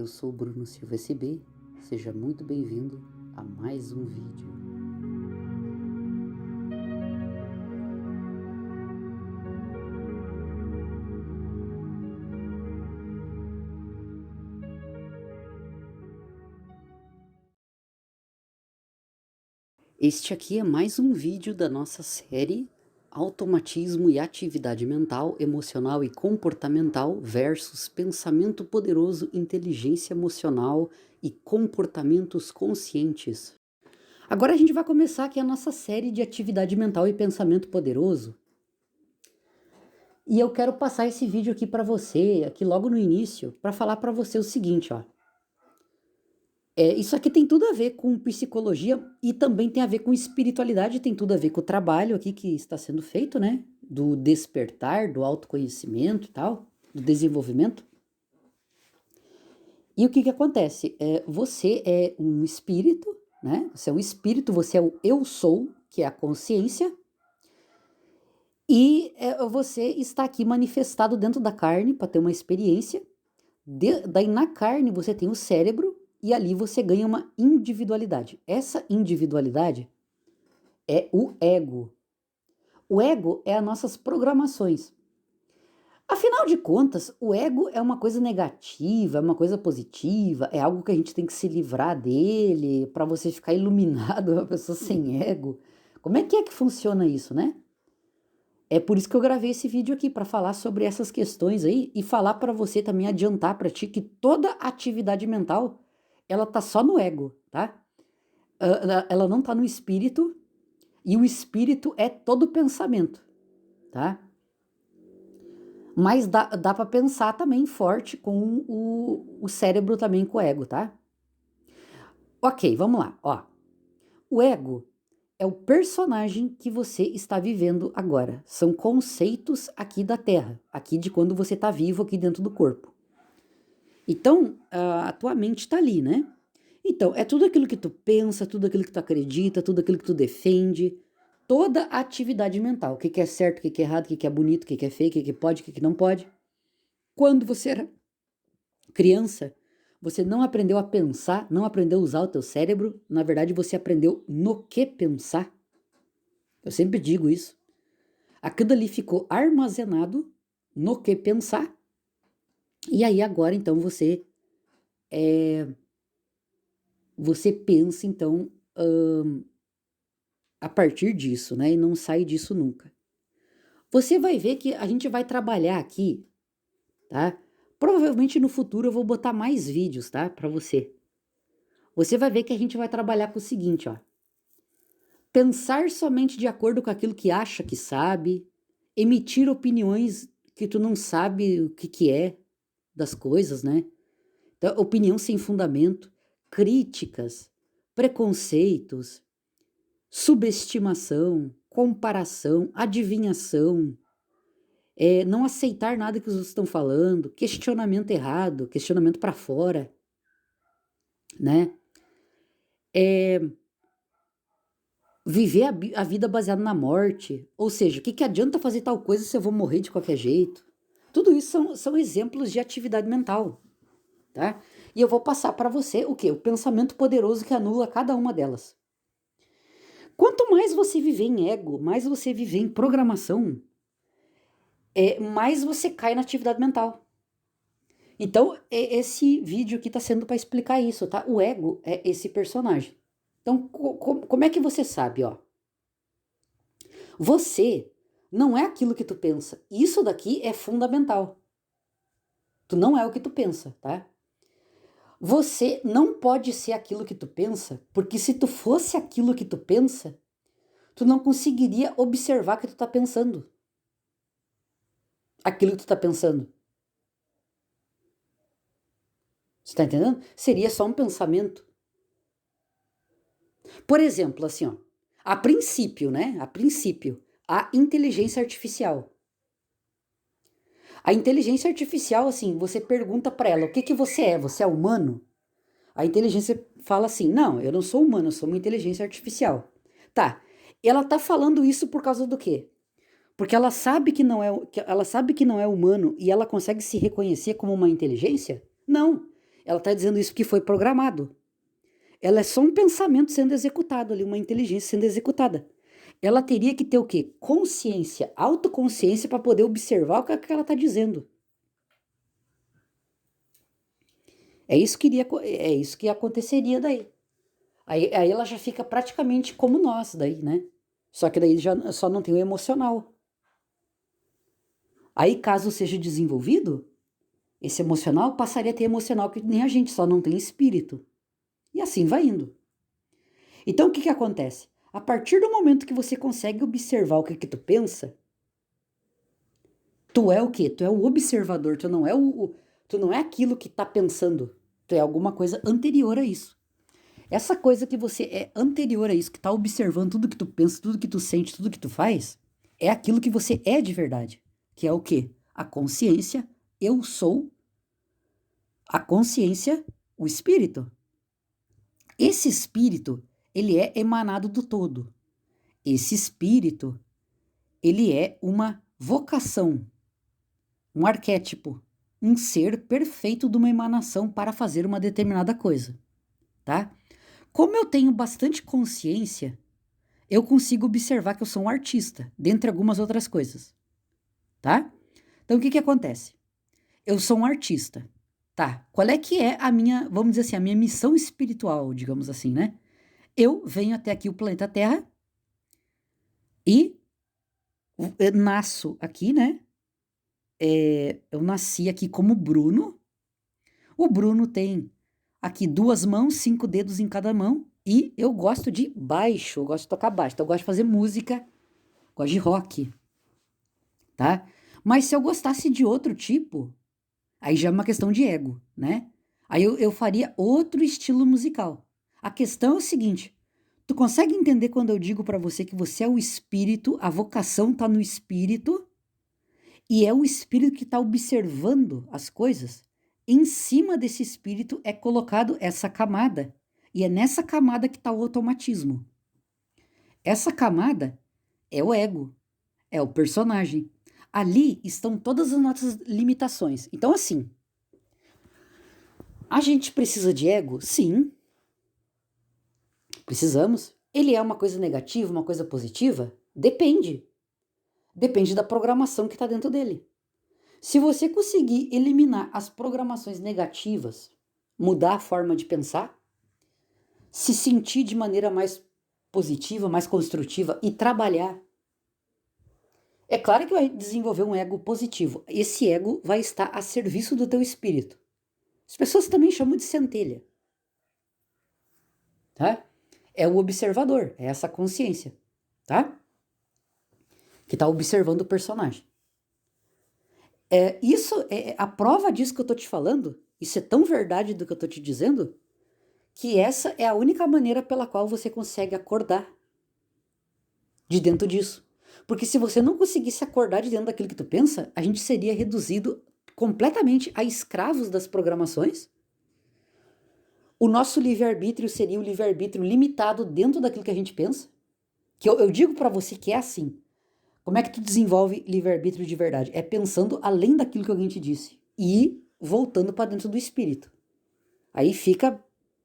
eu sou o Bruno Silva SB, seja muito bem-vindo a mais um vídeo. Este aqui é mais um vídeo da nossa série Automatismo e Atividade Mental, Emocional e Comportamental versus Pensamento Poderoso, Inteligência Emocional e Comportamentos Conscientes. Agora a gente vai começar aqui a nossa série de Atividade Mental e Pensamento Poderoso. E eu quero passar esse vídeo aqui para você, aqui logo no início, para falar para você o seguinte, ó. Isso aqui tem tudo a ver com psicologia e também tem a ver com espiritualidade, tem tudo a ver com o trabalho aqui que está sendo feito, né? Do despertar, do autoconhecimento e tal, do desenvolvimento. E o que acontece? Você é um espírito, né? Você é um espírito, você é o eu sou, que é a consciência, e você está aqui manifestado dentro da carne para ter uma experiência. Daí na carne você tem o cérebro, e ali você ganha uma individualidade. Essa individualidade é o ego. O ego é as nossas programações. Afinal de contas, o ego é uma coisa negativa, é uma coisa positiva, é algo que a gente tem que se livrar dele para você ficar iluminado, uma pessoa sem ego. Como é que funciona isso, né? É por isso que eu gravei esse vídeo aqui, para falar sobre essas questões aí e falar para você também, adiantar para ti que toda atividade mental ela tá só no ego, tá? Ela não tá no espírito, e o espírito é todo pensamento, tá? Mas dá para pensar também forte com o cérebro também, com o ego, tá? Ok, vamos lá, ó. O ego é o personagem que você está vivendo agora. São conceitos aqui da Terra, aqui de quando você tá vivo aqui dentro do corpo. Então, a tua mente tá ali, né? Então, é tudo aquilo que tu pensa, tudo aquilo que tu acredita, tudo aquilo que tu defende, toda a atividade mental. O que é certo, o que é errado, o que é bonito, o que é feio, o que pode, o que não pode. Quando você era criança, você não aprendeu a pensar, não aprendeu a usar o teu cérebro, na verdade você aprendeu no que pensar. Eu sempre digo isso. Aquilo ali ficou armazenado no que pensar, e aí agora então você pensa então a partir disso, né? E não sai disso nunca. Você vai ver que a gente vai trabalhar aqui, tá? Provavelmente no futuro eu vou botar mais vídeos, tá? Pra você. Você vai ver que a gente vai trabalhar com o seguinte, ó. Pensar somente de acordo com aquilo que acha que sabe, emitir opiniões que tu não sabe o que é das coisas, né? Então, opinião sem fundamento, críticas, preconceitos, subestimação, comparação, adivinhação, não aceitar nada que os outros estão falando, questionamento errado, questionamento para fora, né? Viver a vida baseada na morte, ou seja, o que adianta fazer tal coisa se eu vou morrer de qualquer jeito? Tudo isso são exemplos de atividade mental, tá? E eu vou passar para você o quê? O pensamento poderoso que anula cada uma delas. Quanto mais você viver em ego, mais você viver em programação, mais você cai na atividade mental. Então, esse vídeo aqui está sendo para explicar isso, tá? O ego é esse personagem. Então, como é que você sabe, ó? Você não é aquilo que tu pensa. Isso daqui é fundamental. Tu não é o que tu pensa, tá? Você não pode ser aquilo que tu pensa, porque se tu fosse aquilo que tu pensa, tu não conseguiria observar que tu tá pensando. Aquilo que tu tá pensando. Você tá entendendo? Seria só um pensamento. Por exemplo, assim, ó. A princípio, né? A princípio, a inteligência artificial. A inteligência artificial, assim, você pergunta pra ela, o que você é? Você é humano? A inteligência fala assim, não, eu não sou humano, eu sou uma inteligência artificial. Tá, ela tá falando isso por causa do quê? Porque ela sabe que não é humano e ela consegue se reconhecer como uma inteligência? Não. Ela está dizendo isso porque foi programado. Ela é só um pensamento sendo executado ali, uma inteligência sendo executada. Ela teria que ter o quê? Consciência, autoconsciência para poder observar o que ela está dizendo. É isso que aconteceria daí. Aí ela já fica praticamente como nós daí, né? Só que daí já só não tem o emocional. Aí, caso seja desenvolvido, esse emocional passaria a ter emocional que nem a gente, só não tem espírito. E assim vai indo. Então, o que acontece? A partir do momento que você consegue observar o que tu pensa, tu é o quê? Tu é o observador, tu não é aquilo que tá pensando. Tu é alguma coisa anterior a isso. Essa coisa que você é anterior a isso, que tá observando tudo que tu pensa, tudo que tu sente, tudo que tu faz, é aquilo que você é de verdade. Que é o quê? A consciência, eu sou a consciência, o espírito. Esse espírito, ele é emanado do todo. Esse espírito, ele é uma vocação, um arquétipo, um ser perfeito de uma emanação para fazer uma determinada coisa, tá? Como eu tenho bastante consciência, eu consigo observar que eu sou um artista, dentre algumas outras coisas, tá? Então, o que acontece? Eu sou um artista, tá? Qual é que é a minha, vamos dizer assim, a minha missão espiritual, digamos assim, né? Eu venho até aqui o planeta Terra e eu nasço aqui, né? Eu nasci aqui como Bruno. O Bruno tem aqui 2 mãos, 5 dedos em cada mão. E eu gosto de baixo, eu gosto de tocar baixo. Então eu gosto de fazer música, gosto de rock, tá? Mas se eu gostasse de outro tipo, aí já é uma questão de ego, né? Aí eu faria outro estilo musical. A questão é o seguinte, tu consegue entender quando eu digo pra você que você é o espírito, a vocação tá no espírito, e é o espírito que tá observando as coisas? Em cima desse espírito é colocado essa camada, e é nessa camada que tá o automatismo. Essa camada é o ego, é o personagem. Ali estão todas as nossas limitações. Então, assim, a gente precisa de ego? Sim, precisamos. Ele é uma coisa negativa, uma coisa positiva? Depende. Depende da programação que está dentro dele. Se você conseguir eliminar as programações negativas, mudar a forma de pensar, se sentir de maneira mais positiva, mais construtiva e trabalhar, é claro que vai desenvolver um ego positivo. Esse ego vai estar a serviço do teu espírito. As pessoas também chamam de centelha, tá? É o observador, é essa consciência, tá? Que tá observando o personagem. Isso é a prova disso que eu tô te falando. Isso é tão verdade do que eu tô te dizendo, que essa é a única maneira pela qual você consegue acordar de dentro disso. Porque se você não conseguisse acordar de dentro daquilo que tu pensa, a gente seria reduzido completamente a escravos das programações. O nosso livre-arbítrio seria um livre-arbítrio limitado dentro daquilo que a gente pensa. Que eu digo pra você que é assim. Como é que tu desenvolve livre-arbítrio de verdade? É pensando além daquilo que alguém te disse e voltando para dentro do espírito. Aí fica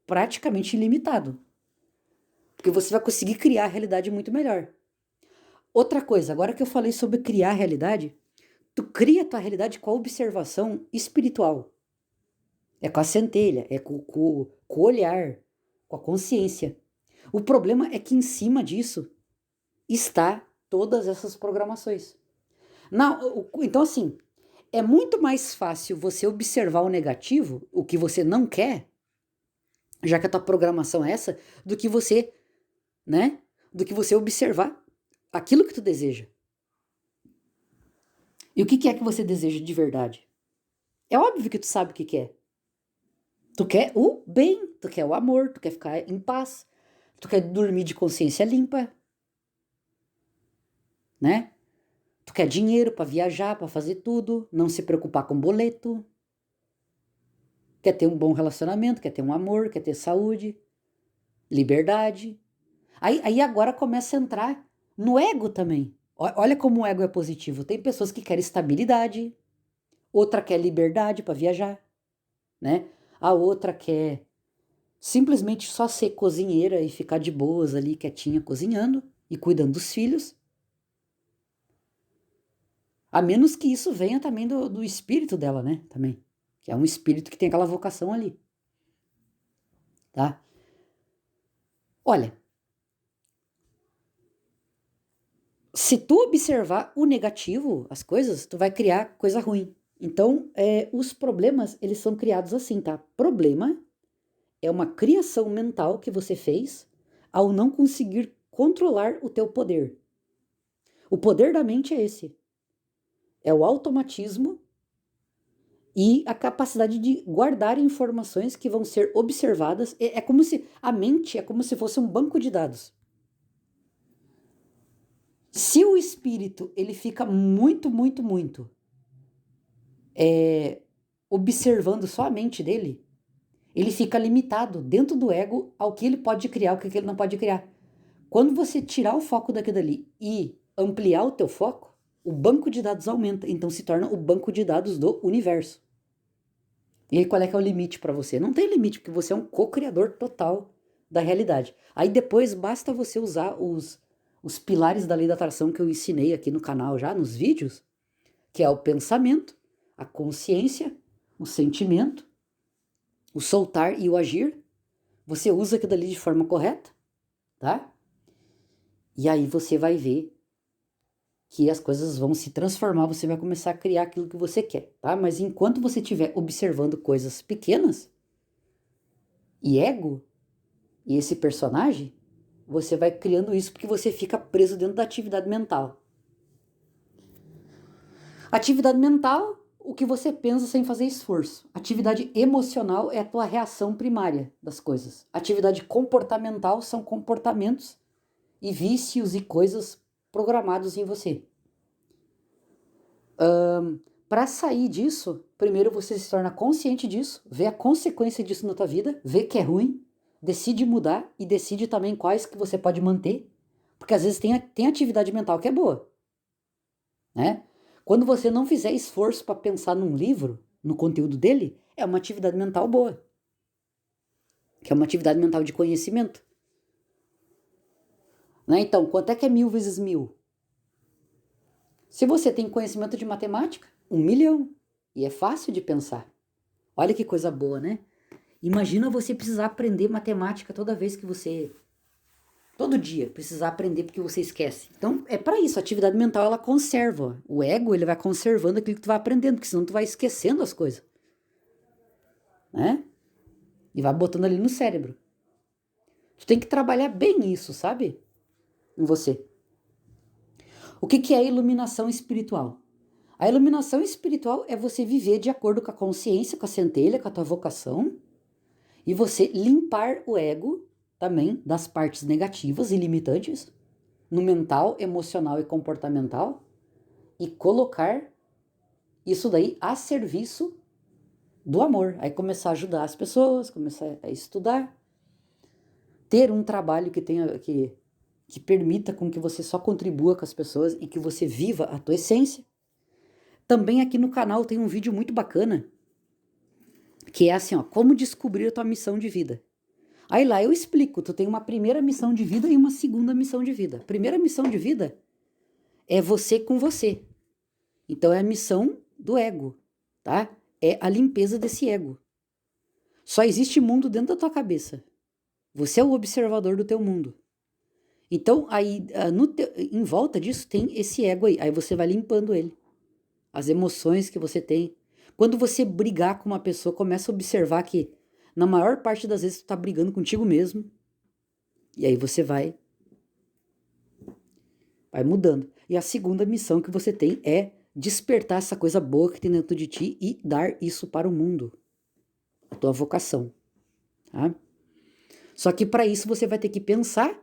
praticamente ilimitado. Porque você vai conseguir criar a realidade muito melhor. Outra coisa, agora que eu falei sobre criar a realidade, tu cria a tua realidade com a observação espiritual. É com a centelha, é com o olhar, com a consciência. O problema é que em cima disso está todas essas programações. Então, assim, é muito mais fácil você observar o negativo, o que você não quer, já que a tua programação é essa, do que você, né? Do que você observar aquilo que tu deseja. E o que é que você deseja de verdade? É óbvio que tu sabe o que quer. Tu quer o bem, tu quer o amor, tu quer ficar em paz, tu quer dormir de consciência limpa, né? Tu quer dinheiro para viajar, para fazer tudo, não se preocupar com boleto. Quer ter um bom relacionamento, quer ter um amor, quer ter saúde, liberdade. Aí agora começa a entrar no ego também. Olha como o ego é positivo. Tem pessoas que querem estabilidade, outra quer liberdade para viajar, né? A outra quer simplesmente só ser cozinheira e ficar de boas ali, quietinha, cozinhando e cuidando dos filhos. A menos que isso venha também do espírito dela, né? Também. Que é um espírito que tem aquela vocação ali. Tá? Olha, se tu observar o negativo, as coisas, tu vai criar coisa ruim. Então, os problemas, eles são criados assim, tá? Problema é uma criação mental que você fez ao não conseguir controlar o teu poder. O poder da mente é esse. É o automatismo e a capacidade de guardar informações que vão ser observadas. É como se a mente é como se fosse um banco de dados. Se o espírito ele fica muito observando só a mente dele, ele fica limitado dentro do ego ao que ele pode criar, o que ele não pode criar. Quando você tirar o foco daquilo ali e ampliar o teu foco, o banco de dados aumenta, então se torna o banco de dados do universo. E aí qual é que é o limite para você? Não tem limite, porque você é um co-criador total da realidade. Aí depois basta você usar os pilares da lei da atração que eu ensinei aqui no canal já, nos vídeos, que é o pensamento, a consciência, o sentimento, o soltar e o agir. Você usa aquilo ali de forma correta, tá? E aí você vai ver que as coisas vão se transformar, você vai começar a criar aquilo que você quer, tá? Mas enquanto você estiver observando coisas pequenas e ego, e esse personagem, você vai criando isso porque você fica preso dentro da atividade mental. Atividade mental, o que você pensa sem fazer esforço. Atividade emocional é a tua reação primária das coisas. Atividade comportamental são comportamentos e vícios e coisas programados em você. Para sair disso, primeiro você se torna consciente disso, vê a consequência disso na tua vida, vê que é ruim, decide mudar e decide também quais que você pode manter, porque às vezes tem atividade mental que é boa, né? Quando você não fizer esforço para pensar num livro, no conteúdo dele, é uma atividade mental boa, que é uma atividade mental de conhecimento. Né? Então, quanto é que é 1000 vezes 1000? Se você tem conhecimento de matemática, 1 milhão. E é fácil de pensar. Olha que coisa boa, né? Imagina você precisar aprender matemática toda vez que você... Todo dia precisar aprender porque você esquece. Então, é para isso. A atividade mental, ela conserva. O ego, ele vai conservando aquilo que tu vai aprendendo, porque senão tu vai esquecendo as coisas. Né? E vai botando ali no cérebro. Tu tem que trabalhar bem isso, sabe? Em você. O que é a iluminação espiritual? A iluminação espiritual é você viver de acordo com a consciência, com a centelha, com a tua vocação, e você limpar o ego também das partes negativas e limitantes, no mental, emocional e comportamental, e colocar isso daí a serviço do amor. Aí começar a ajudar as pessoas, começar a estudar, ter um trabalho que permita com que você só contribua com as pessoas e que você viva a tua essência. Também aqui no canal tem um vídeo muito bacana, que é assim, ó, como descobrir a tua missão de vida. Aí lá eu explico, tu tem uma primeira missão de vida e uma segunda missão de vida. A primeira missão de vida é você com você. Então é a missão do ego, tá? É a limpeza desse ego. Só existe mundo dentro da tua cabeça. Você é o observador do teu mundo. Então aí em volta disso tem esse ego aí. Aí você vai limpando ele. As emoções que você tem. Quando você brigar com uma pessoa, começa a observar que na maior parte das vezes tu tá brigando contigo mesmo. E aí você vai mudando. E a segunda missão que você tem é despertar essa coisa boa que tem dentro de ti e dar isso para o mundo. A tua vocação. Tá? Só que para isso você vai ter que pensar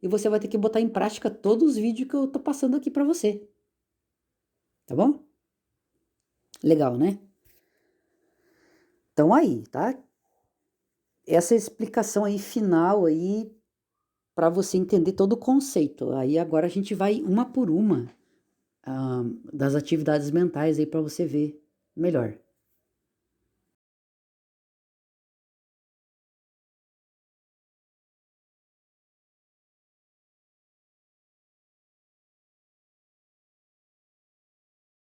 e você vai ter que botar em prática todos os vídeos que eu tô passando aqui para você. Tá bom? Legal, né? Então aí, tá? Essa explicação aí final aí para você entender todo o conceito. Aí agora a gente vai uma por uma das atividades mentais aí para você ver melhor.